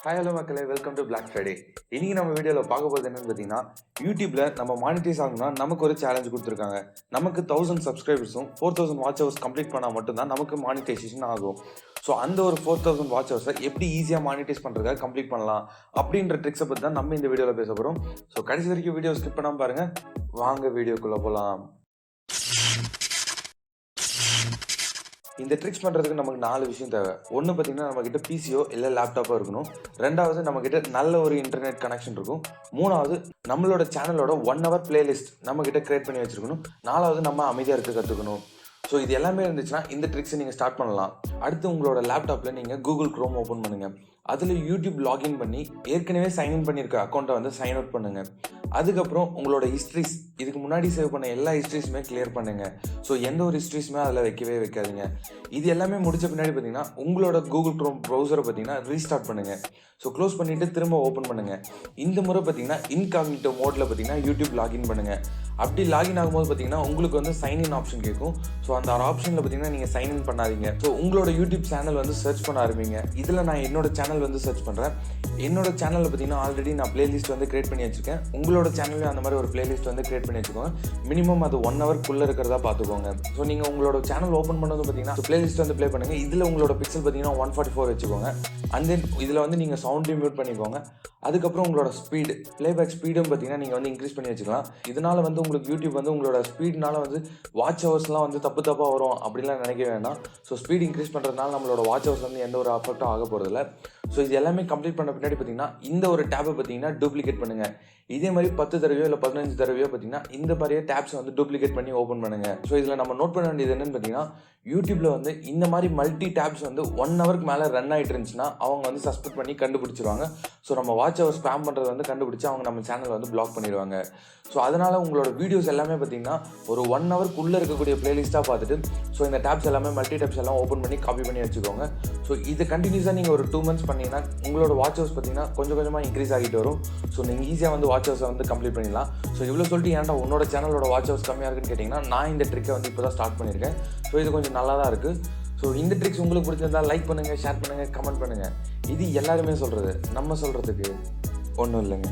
Hi hello மக்களே, welcome to black Friday. இன்னைக்கு நம்ம வீடியோவில் பார்க்க போகிறது என்னன்னு பார்த்தீங்கன்னா, யூடியூப்ல நம்ம மானிட்டைஸ் ஆகணும்னா நமக்கு ஒரு சேலஞ்ச் கொடுத்துருக்காங்க. நமக்கு 1000 சப்ஸ்கிரைபர்ஸும் 4000 வாட்ச் ஹவர்ஸ் கம்ப்ளீட் பண்ணால் மட்டும்தான் நமக்கு மானிட்டைசேஷன் ஆகும். ஸோ அந்த ஒரு 4000 வாட்ச் ஹவர்ஸை எப்படி ஈஸியாக மானிட்டைஸ் பண்ணுறதுக்காக கம்ப்ளீட் பண்ணலாம் அப்படின்ற ட்ரிக்ஸை பற்றி தான் நம்ம இந்த வீடியோவில் பேச போகிறோம். ஸோ கடைசி வரைக்கும் வீடியோ ஸ்கிப் பண்ணாமல் பாருங்கள். வாங்க வீடியோக்குள்ளே போகலாம். இந்த ட்ரிக்ஸ் பண்ணுறதுக்கு நமக்கு 4 விஷயம் தேவை. ஒன்று பார்த்தீங்கன்னா நம்மக்கிட்ட பிசியோ இல்லை லேப்டாப்போ இருக்கணும். ரெண்டாவது நம்மக்கிட்ட நல்ல ஒரு இன்டர்நெட் கனெக்ஷன் இருக்கும். மூணாவது நம்மளோட சேனலோட 1 hour பிளேலிஸ்ட் நம்மக்கிட்ட கிரியேட் பண்ணி வச்சுருக்கணும். நாலாவது நம்ம அமைதியாக இருக்க கற்றுக்கணும். ஸோ இது எல்லாமே இருந்துச்சுன்னா இந்த ட்ரிக்ஸை நீங்கள் ஸ்டார்ட் பண்ணலாம். அடுத்து உங்களோட லேப்டாப்பில் நீங்கள் கூகுள் க்ரோம் ஓப்பன் பண்ணுங்கள். அதில் யூடியூப் லாகின் பண்ணி ஏற்கனவே சைன்இன் பண்ணியிருக்க அக்கௌண்ட்டை வந்து சைன் அவுட் பண்ணுங்கள். அதுக்கப்புறம் உங்களோட ஹிஸ்ட்ரிஸ், இதுக்கு முன்னாடி சேவ் பண்ண எல்லா ஹிஸ்ட்ரிஸுமே கிளியர் பண்ணுங்கள். ஸோ எந்த ஒரு ஹிஸ்ட்ரிஸுமே அதில் வைக்காதீங்க. இது எல்லாமே முடிச்ச பின்னாடி பார்த்தீங்கன்னா உங்களோட கூகுள் க்ரோம் ப்ரௌசரை பார்த்தீங்கன்னா ரீஸ்டார்ட் பண்ணுங்கள். ஸோ க்ளோஸ் பண்ணிவிட்டு திரும்ப ஓப்பன் பண்ணுங்கள். இந்த முறை பார்த்தீங்கன்னா இன்காக்னிட்டோ மோடில் பார்த்தீங்கன்னா யூடியூப் லாகின் பண்ணுங்கள். அப்படி லாகின் ஆகும்போது பார்த்தீங்கன்னா உங்களுக்கு வந்து சைன்இன் ஆப்ஷன் கேட்கும். ஸோ அந்த ஆப்ஷனில் பார்த்தீங்கன்னா நீங்கள் சைன்இன் பண்ணாதீங்க. ஸோ உங்களோட யூடியூப் சேனல் வந்து சர்ச் பண்ண ஆரம்பிங்க. இதில் நான் என்னோட சேனல் வந்து சர்ச் பண்ணுறேன். என்னோட சேனலில் பார்த்தீங்கன்னா ஆல்ரெடி நான் பிளேலிஸ்ட் வந்து கிரியேட் பண்ணி வச்சுருக்கேன். உங்களோட சேனல்லையும் அந்த மாதிரி ஒரு பிளேலிஸ்ட் வந்து கிரியேட் பண்ணி வச்சுக்கோங்க. மினிமம் அது 1 hourக்குள்ளே இருக்கிறதா பார்த்துக்கோங்க. ஸோ நீங்கள் உங்களோட சேனல் ஓப்பன் பண்ணது பார்த்தீங்கன்னா பிளேலிஸ்ட் வந்து ப்ளே பண்ணுங்கள். இதில் உங்களோட பிக்சல் பார்த்தீங்கன்னா 144 வச்சுக்கோங்க. அண்ட் தென் இதில் வந்து நீங்கள் சவுண்டையும் மியூட் பண்ணிக்கோங்க. அதுக்கப்புறம் உங்களோட ஸ்பீடு, பிளேபேக் ஸ்பீடும் பார்த்தீங்கன்னா நீங்கள் வந்து இன்க்ரீஸ் பண்ணி வச்சுக்கலாம். இதனால் வந்து உங்களுக்கு யூடியூப் வந்து உங்களோட ஸ்பீட்னால வந்து வாட்ச் ஹவர்ஸ்லாம் வந்து தப்பாக வரும் அப்படிலாம் நினைக்க வேண்டாம். ஸோ ஸ்பீட் இன்க்ரீஸ் பண்ணுறதுனால நம்மளோட வாட்ச் ஹவர்ஸ் வந்து எந்த ஒரு அஃபெக்டும் ஆக போகிறதில்ல. ஸோ இது எல்லாமே கம்ப்ளீட் பண்ண பின்னாடி பார்த்தீங்கன்னா இந்த ஒரு டேப்பை பார்த்தீங்கன்னா டூப்ளிகேட் பண்ணுங்கள். இதே மாதிரி 10 தடவையோ இல்லை 15 தடவையோ பார்த்தீங்கன்னா இந்த மாதிரியே டேப்ஸ் வந்து டூப்ளிகேட் பண்ணி ஓப்பன் பண்ணுங்கள். ஸோ இதில் நம்ம நோட் பண்ண வேண்டியது என்னன்னு பார்த்தீங்கன்னா, யூடியூப்ல வந்து இந்த மாதிரி மல்டி டேப்ஸ் வந்து 1 hourக்கு மேலே ரன் ஆகிட்டு இருந்துச்சுன்னா அவங்க வந்து சஸ்பெக்ட் பண்ணி கண்டுபிடிச்சிருவாங்க. ஸோ நம்ம வாட்ச் ஹவர் ஸ்பேம் பண்ணுறது வந்து கண்டுபிடிச்சி அவங்க நம்ம சேனல் வந்து பிளாக் பண்ணிடுவாங்க. ஸோ அதனால் உங்களோட வீடியோஸ் எல்லாமே பார்த்தீங்கன்னா ஒரு 1 hourக்குள்ளே இருக்கக்கூடிய பிளேலிஸ்ட்டாக பார்த்துட்டு ஸோ இந்த டேப்ஸ் எல்லாமே மல்டி டேப்ஸ் எல்லாம் ஓப்பன் பண்ணி காப்பி பண்ணி வச்சுக்கோங்க. ஸோ இது கண்டினியூஸாக நீங்கள் ஒரு 2 months பண்ணிங்கன்னா உங்களோட வாட்ச் ஹவர்ஸ் பார்த்தீங்கன்னா கொஞ்சமாக இன்க்ரீஸ் ஆகிட்டு வரும். ஸோ நீங்கள் ஈஸியாக வந்து வாட்ச் ஹவர்ஸை வந்து கம்ப்ளீட் பண்ணிடலாம். ஸோ இவ்வளோ சொல்லிட்டு ஏன்டா உன்னோட சேனலோட வாட்ச் ஹவர்ஸ் கம்மியாக இருக்குன்னு கேட்டிங்கன்னா, நான் இந்த ட்ரிக்கை வந்து இப்போ தான் ஸ்டார்ட் பண்ணியிருக்கேன். ஸோ இது கொஞ்சம் நல்லா தான் இருக்குது. ஸோ இந்த ட்ரிக்ஸ் உங்களுக்கு பிடிச்சிருந்தால் லைக் பண்ணுங்கள், ஷேர் பண்ணுங்கள், கமெண்ட் பண்ணுங்கள். இது எல்லாருமே சொல்கிறது, நம்ம சொல்கிறதுக்கு ஒன்றும் இல்லைங்க.